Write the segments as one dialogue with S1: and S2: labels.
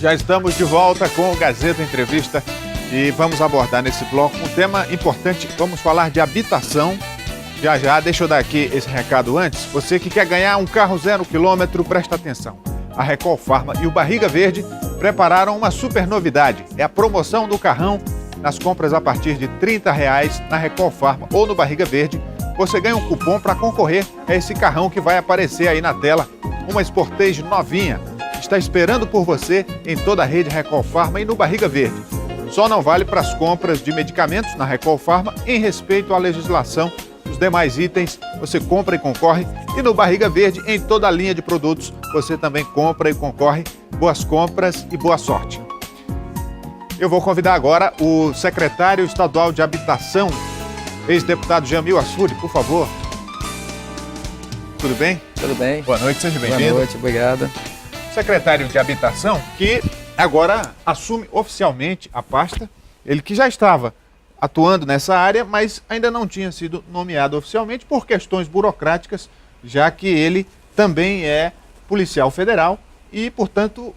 S1: Já estamos de volta com o Gazeta Entrevista e vamos abordar nesse bloco um tema importante. Vamos falar de habitação. Já, deixa eu dar aqui esse recado antes. Você que quer ganhar um carro 0 km, presta atenção. A Recol Pharma e o Barriga Verde prepararam uma super novidade. É a promoção do carrão nas compras a partir de R$30 na Recol Pharma ou no Barriga Verde. Você ganha um cupom para concorrer a esse carrão que vai aparecer aí na tela. Uma Sportage novinha. Está esperando por você em toda a rede Recol Pharma e no Barriga Verde. Só não vale para as compras de medicamentos na Recol Pharma em respeito à legislação. Os demais itens você compra e concorre. E no Barriga Verde, em toda a linha de produtos, você também compra e concorre. Boas compras e boa sorte. Eu vou convidar agora o secretário estadual de Habitação, ex-deputado Jamil Assuri, por favor. Tudo bem?
S2: Tudo bem.
S1: Boa noite, seja bem-vindo.
S2: Boa noite, obrigado.
S1: Secretário de Habitação, que agora assume oficialmente a pasta, ele que já estava atuando nessa área, mas ainda não tinha sido nomeado oficialmente por questões burocráticas, já que ele também é policial federal e, portanto,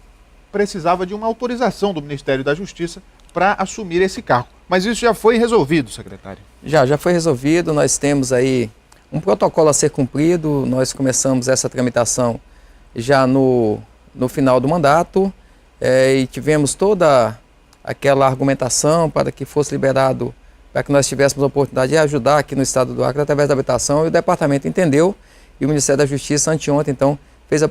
S1: precisava de uma autorização do Ministério da Justiça para assumir esse cargo. Mas isso já foi resolvido, secretário? Já
S2: foi resolvido. Nós temos aí um protocolo a ser cumprido. Nós começamos essa tramitação já no final do mandato e tivemos toda aquela argumentação para que fosse liberado, para que nós tivéssemos a oportunidade de ajudar aqui no estado do Acre através da habitação, e o departamento entendeu e o Ministério da Justiça anteontem, então, fez a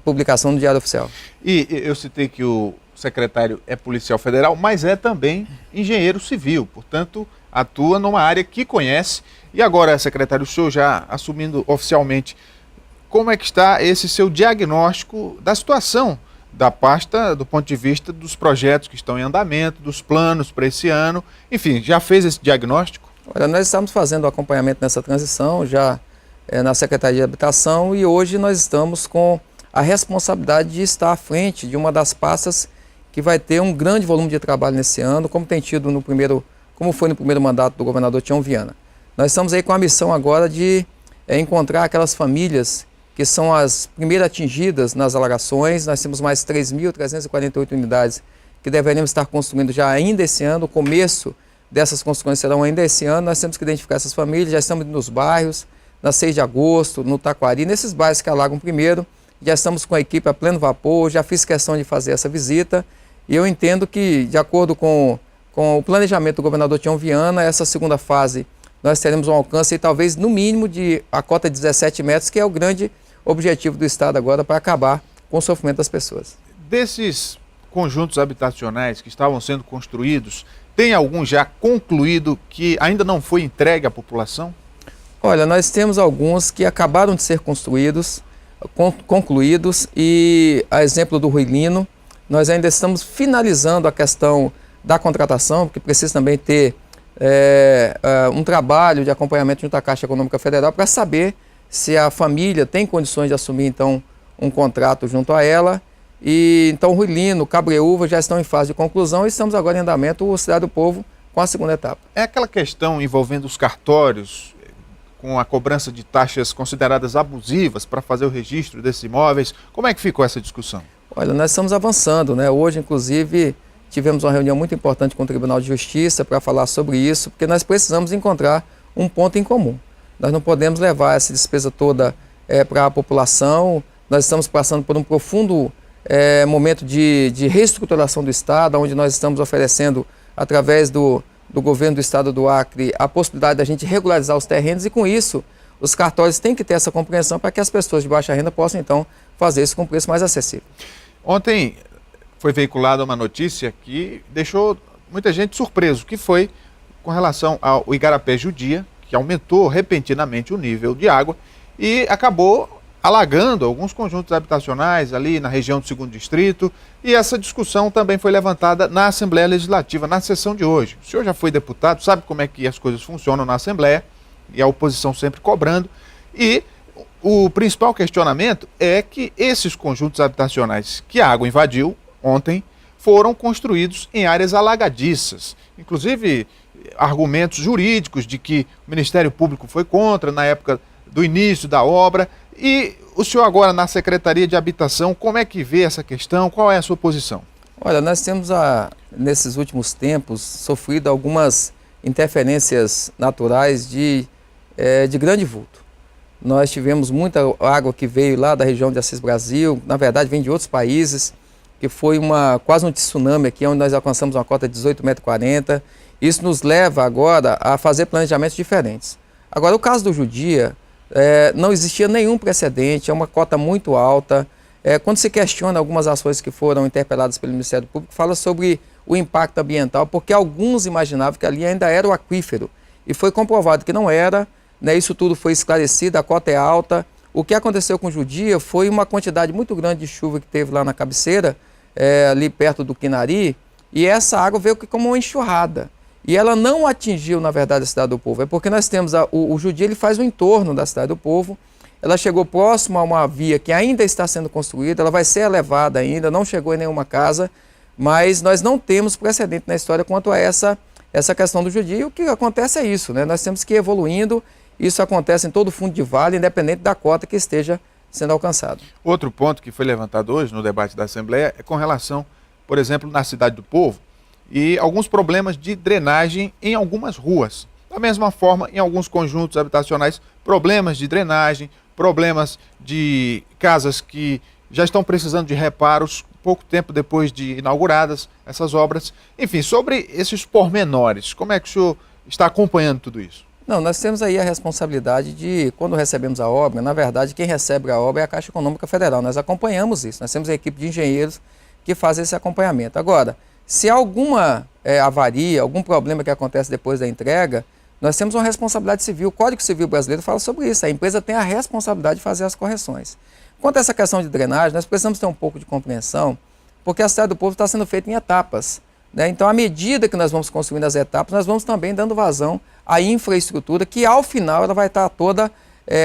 S2: publicação no Diário Oficial. E eu citei que o secretário é policial federal, mas é também engenheiro civil, portanto, atua numa área que conhece. E agora, secretário, o senhor já assumindo oficialmente, como é que está esse seu diagnóstico da situação da pasta do ponto de vista dos projetos que estão em andamento, dos planos para esse ano? Enfim, já fez esse diagnóstico? Olha, nós estamos fazendo o acompanhamento nessa transição, já na Secretaria de Habitação, e hoje nós estamos com a responsabilidade de estar à frente de uma das pastas que vai ter um grande volume de trabalho nesse ano, como tem tido como foi no primeiro mandato do governador Tião Viana. Nós estamos aí com a missão agora de encontrar aquelas famílias que são as primeiras atingidas nas alagações. Nós temos mais 3.348 unidades que deveríamos estar construindo já ainda esse ano. O começo dessas construções serão ainda esse ano. Nós temos que identificar essas famílias, já estamos nos bairros, na 6 de agosto, no Taquari, nesses bairros que alagam primeiro. Já estamos com a equipe a pleno vapor, já fiz questão de fazer essa visita. E eu entendo que, de acordo com o planejamento do governador Tião Viana, essa segunda fase nós teremos um alcance, talvez, no mínimo, de a cota de 17 metros, que é o grande objetivo do Estado agora para acabar com o sofrimento das pessoas. Desses conjuntos habitacionais que estavam sendo construídos, tem algum já concluído que ainda não foi entregue à população? Olha, nós temos alguns que acabaram de ser concluídos, e a exemplo do Ruilino, nós ainda estamos finalizando a questão da contratação, porque precisa também ter um trabalho de acompanhamento junto à Caixa Econômica Federal para saber se a família tem condições de assumir, então, um contrato junto a ela. E então Ruilino, Cabreúva já estão em fase de conclusão e estamos agora em andamento o Cidade do Povo com a segunda etapa. É aquela questão envolvendo os cartórios, com a cobrança de taxas consideradas abusivas para fazer o registro desses imóveis. Como é que ficou essa discussão? Olha, nós estamos avançando, né? Hoje, inclusive, tivemos uma reunião muito importante com o Tribunal de Justiça para falar sobre isso, porque nós precisamos encontrar um ponto em comum. Nós não podemos levar essa despesa toda para a população. Nós estamos passando por um profundo momento de reestruturação do Estado, onde nós estamos oferecendo, através do governo do Estado do Acre, a possibilidade da gente regularizar os terrenos, e com isso os cartórios têm que ter essa compreensão para que as pessoas de baixa renda possam então fazer isso com preço mais acessível. Ontem foi veiculada uma notícia que deixou muita gente surpreso, que foi com relação ao Igarapé Judia, que aumentou repentinamente o nível de água e acabou alagando alguns conjuntos habitacionais ali na região do 2º Distrito, e essa discussão também foi levantada na Assembleia Legislativa, na sessão de hoje. O senhor já foi deputado, sabe como é que as coisas funcionam na Assembleia, e a oposição sempre cobrando, e o principal questionamento é que esses conjuntos habitacionais que a água invadiu ontem foram construídos em áreas alagadiças, inclusive argumentos jurídicos de que o Ministério Público foi contra na época do início da obra. E o senhor agora na Secretaria de Habitação, como é que vê essa questão? Qual é a sua posição? Olha, nós temos, nesses últimos tempos, sofrido algumas interferências naturais de grande vulto. Nós tivemos muita água que veio lá da região de Assis Brasil, na verdade vem de outros países, que foi quase um tsunami aqui, onde nós alcançamos uma cota de 18,40 m. Isso nos leva agora a fazer planejamentos diferentes. Agora, o caso do Judia, não existia nenhum precedente, é uma cota muito alta. Quando se questiona algumas ações que foram interpeladas pelo Ministério Público, fala sobre o impacto ambiental, porque alguns imaginavam que ali ainda era o aquífero, e foi comprovado que não era, né? Isso tudo foi esclarecido, a cota é alta. O que aconteceu com o Judia foi uma quantidade muito grande de chuva que teve lá na cabeceira, ali perto do Quinari, e essa água veio como uma enxurrada. E ela não atingiu, na verdade, a Cidade do Povo. É porque nós temos, o Judia ele faz o entorno da Cidade do Povo, ela chegou próximo a uma via que ainda está sendo construída, ela vai ser elevada ainda, não chegou em nenhuma casa, mas nós não temos precedente na história quanto a essa questão do Judia. E o que acontece é isso, né? Nós temos que ir evoluindo, isso acontece em todo fundo de vale, independente da cota que esteja sendo alcançado.
S1: Outro ponto que foi levantado hoje no debate da Assembleia é com relação, por exemplo, na Cidade do Povo, e alguns problemas de drenagem em algumas ruas. Da mesma forma, em alguns conjuntos habitacionais, problemas de drenagem, problemas de casas que já estão precisando de reparos pouco tempo depois de inauguradas essas obras. Enfim, sobre esses pormenores, como é que o senhor está acompanhando tudo isso?
S2: Não, nós temos aí a responsabilidade de, quando recebemos a obra, na verdade, quem recebe a obra é a Caixa Econômica Federal. Nós acompanhamos isso, nós temos a equipe de engenheiros que faz esse acompanhamento. Agora, se há alguma avaria, algum problema que acontece depois da entrega, nós temos uma responsabilidade civil. O Código Civil brasileiro fala sobre isso. A empresa tem a responsabilidade de fazer as correções. Quanto a essa questão de drenagem, nós precisamos ter um pouco de compreensão, porque a Cidade do Povo está sendo feita em etapas, né? Então, à medida que nós vamos construindo as etapas, nós vamos também dando vazão à infraestrutura, que ao final ela vai estar toda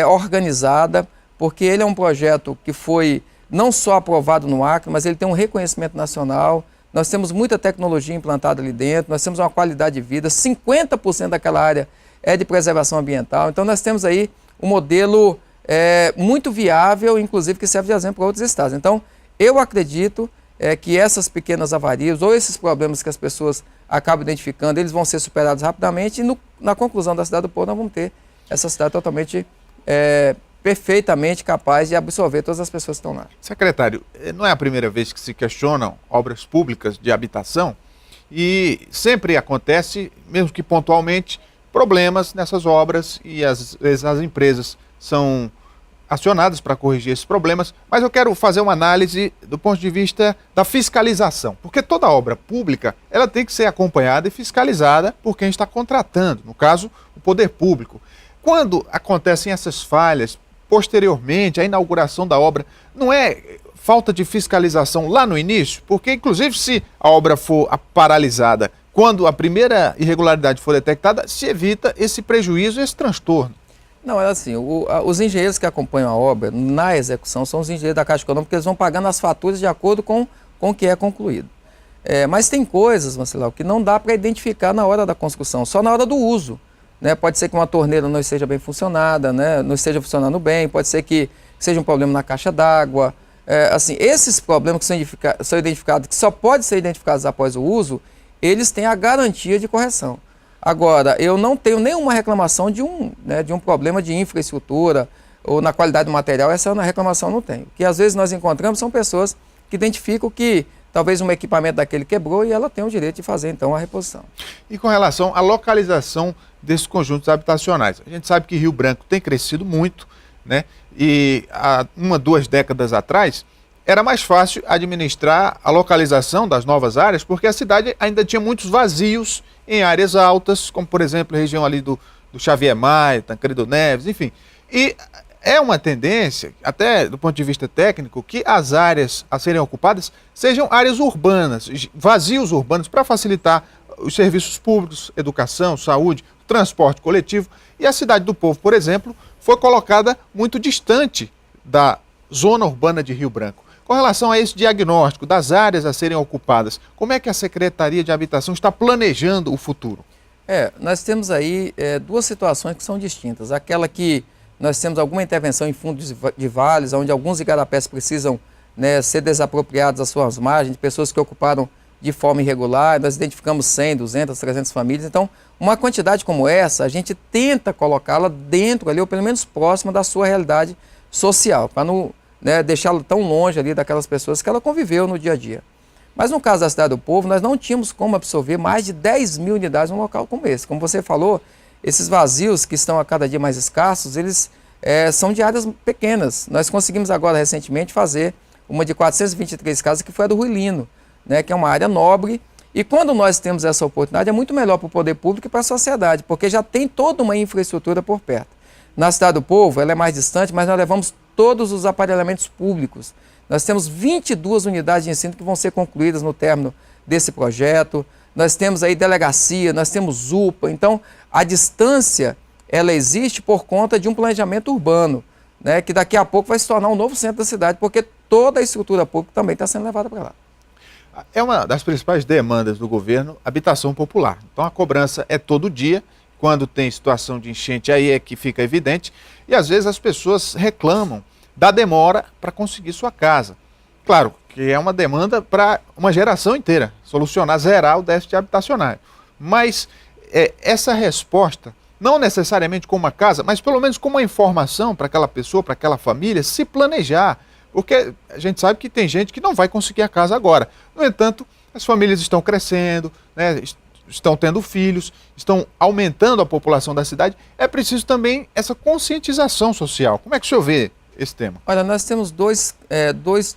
S2: organizada, porque ele é um projeto que foi não só aprovado no Acre, mas ele tem um reconhecimento nacional. Nós temos muita tecnologia implantada ali dentro, nós temos uma qualidade de vida, 50% daquela área é de preservação ambiental. Então nós temos aí um modelo muito viável, inclusive que serve de exemplo para outros estados. Então eu acredito que essas pequenas avarias ou esses problemas que as pessoas acabam identificando, eles vão ser superados rapidamente e na conclusão da Cidade do Povo nós vamos ter essa cidade totalmente perfeitamente capaz de absorver todas as pessoas que estão lá.
S1: Secretário, não é a primeira vez que se questionam obras públicas de habitação e sempre acontece, mesmo que pontualmente, problemas nessas obras e às vezes as empresas são acionadas para corrigir esses problemas, mas eu quero fazer uma análise do ponto de vista da fiscalização, porque toda obra pública ela tem que ser acompanhada e fiscalizada por quem está contratando, no caso, o poder público. Quando acontecem essas falhas, posteriormente, a inauguração da obra, não é falta de fiscalização lá no início? Porque, inclusive, se a obra for paralisada, quando a primeira irregularidade for detectada, se evita esse prejuízo e esse transtorno.
S2: Não, é assim, os engenheiros que acompanham a obra, na execução, são os engenheiros da Caixa Econômica, porque eles vão pagando as faturas de acordo com o que é concluído. Mas tem coisas, Marcelo, que não dá para identificar na hora da construção, só na hora do uso. Né? Pode ser que uma torneira não esteja bem funcionada, né? Não esteja funcionando bem, pode ser que seja um problema na caixa d'água. Assim, esses problemas que são identificados, que só podem ser identificados após o uso, eles têm a garantia de correção. Agora, eu não tenho nenhuma reclamação de um problema de infraestrutura ou na qualidade do material, essa reclamação não tem. O que às vezes nós encontramos são pessoas que identificam que talvez um equipamento daquele quebrou e ela tem o direito de fazer então a reposição.
S1: E com relação à localização desses conjuntos habitacionais, a gente sabe que Rio Branco tem crescido muito, né? E há 2 décadas atrás era mais fácil administrar a localização das novas áreas, porque a cidade ainda tinha muitos vazios em áreas altas, como por exemplo a região ali do Xavier Maia, Tancredo Neves, enfim. E é uma tendência, até do ponto de vista técnico, que as áreas a serem ocupadas sejam áreas urbanas, vazios urbanos, para facilitar os serviços públicos, educação, saúde, transporte coletivo. E a Cidade do Povo, por exemplo, foi colocada muito distante da zona urbana de Rio Branco. Com relação a esse diagnóstico das áreas a serem ocupadas, como é que a Secretaria de Habitação está planejando o futuro?
S2: Nós temos aí 2 situações que são distintas. Aquela que nós temos alguma intervenção em fundos de vales, onde alguns igarapés precisam né, ser desapropriados às suas margens, de pessoas que ocuparam de forma irregular. Nós identificamos 100, 200, 300 famílias. Então, uma quantidade como essa, a gente tenta colocá-la dentro ali, ou pelo menos próxima da sua realidade social, para não, né, deixá-la tão longe ali daquelas pessoas que ela conviveu no dia a dia. Mas no caso da Cidade do Povo, nós não tínhamos como absorver mais de 10 mil unidades num local como esse. Como você falou, esses vazios que estão a cada dia mais escassos, eles são de áreas pequenas. Nós conseguimos agora, recentemente, fazer uma de 423 casas, que foi a do Ruilino, né, que é uma área nobre. E quando nós temos essa oportunidade, é muito melhor para o poder público e para a sociedade, porque já tem toda uma infraestrutura por perto. Na Cidade do Povo, ela é mais distante, mas nós levamos todos os aparelhamentos públicos. Nós temos 22 unidades de ensino que vão ser concluídas no término desse projeto. Nós temos aí delegacia, nós temos UPA. Então, a distância, ela existe por conta de um planejamento urbano, né, que daqui a pouco vai se tornar um novo centro da cidade, porque toda a estrutura pública também está sendo levada para lá.
S1: É uma das principais demandas do governo, habitação popular. Então a cobrança é todo dia, quando tem situação de enchente aí é que fica evidente, e às vezes as pessoas reclamam da demora para conseguir sua casa. Claro que é uma demanda para uma geração inteira, solucionar, zerar o déficit habitacional. Mas essa resposta, não necessariamente com uma casa, mas pelo menos com uma informação para aquela pessoa, para aquela família, se planejar. Porque a gente sabe que tem gente que não vai conseguir a casa agora. No entanto, as famílias estão crescendo, né, estão tendo filhos, estão aumentando a população da cidade. É preciso também essa conscientização social. Como é que o senhor vê esse tema?
S2: Olha, nós temos dois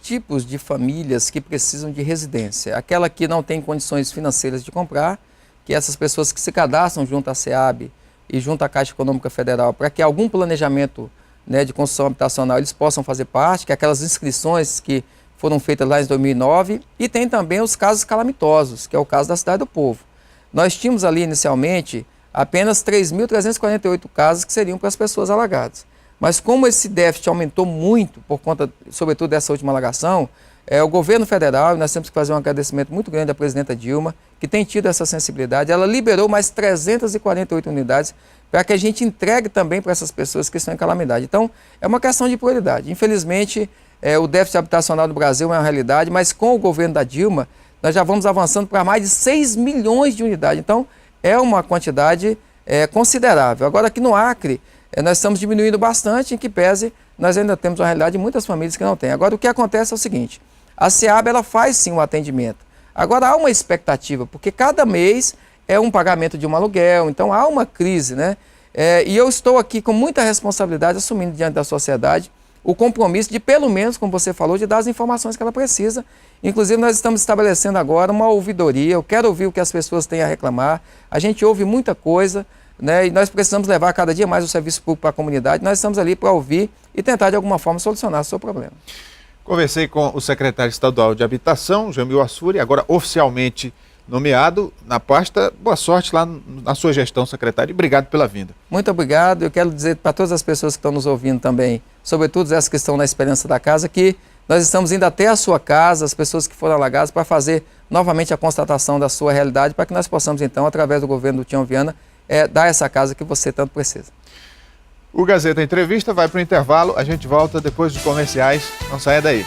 S2: tipos de famílias que precisam de residência. Aquela que não tem condições financeiras de comprar, que essas pessoas que se cadastram junto à SEAB e junto à Caixa Econômica Federal, para que algum planejamento, né, de construção habitacional eles possam fazer parte, que é aquelas inscrições que foram feitas lá em 2009, e tem também os casos calamitosos, que é o caso da Cidade do Povo. Nós tínhamos ali inicialmente apenas 3.348 casas que seriam para as pessoas alagadas. Mas como esse déficit aumentou muito por conta, sobretudo, dessa última alagação, o governo federal, e nós temos que fazer um agradecimento muito grande à presidenta Dilma, que tem tido essa sensibilidade, ela liberou mais 348 unidades para que a gente entregue também para essas pessoas que estão em calamidade. Então, é uma questão de prioridade. Infelizmente, o déficit habitacional do Brasil é uma realidade, mas com o governo da Dilma, nós já vamos avançando para mais de 6 milhões de unidades. Então, é uma quantidade considerável. Agora, aqui no Acre, nós estamos diminuindo bastante, em que pese, nós ainda temos uma realidade de muitas famílias que não têm. Agora, o que acontece é o seguinte, a SEAB, ela faz sim o atendimento. Agora, há uma expectativa, porque cada mês é um pagamento de um aluguel, então há uma crise, né? E eu estou aqui com muita responsabilidade, assumindo diante da sociedade, o compromisso de, pelo menos, como você falou, de dar as informações que ela precisa. Inclusive, nós estamos estabelecendo agora uma ouvidoria, eu quero ouvir o que as pessoas têm a reclamar, a gente ouve muita coisa, né? E nós precisamos levar cada dia mais o serviço público para a comunidade, nós estamos ali para ouvir e tentar, de alguma forma, solucionar o seu problema.
S1: Conversei com o secretário estadual de Habitação, Jamil Assuri, agora oficialmente nomeado na pasta. Boa sorte lá na sua gestão, secretário, e obrigado pela vinda.
S2: Muito obrigado. Eu quero dizer para todas as pessoas que estão nos ouvindo também, sobretudo essas que estão na Esperança da Casa, que nós estamos indo até a sua casa, as pessoas que foram alagadas, para fazer novamente a constatação da sua realidade, para que nós possamos, então, através do governo do Tião Viana, dar essa casa que você tanto precisa.
S1: O Gazeta Entrevista vai para o intervalo, a gente volta depois dos comerciais, não saia daí.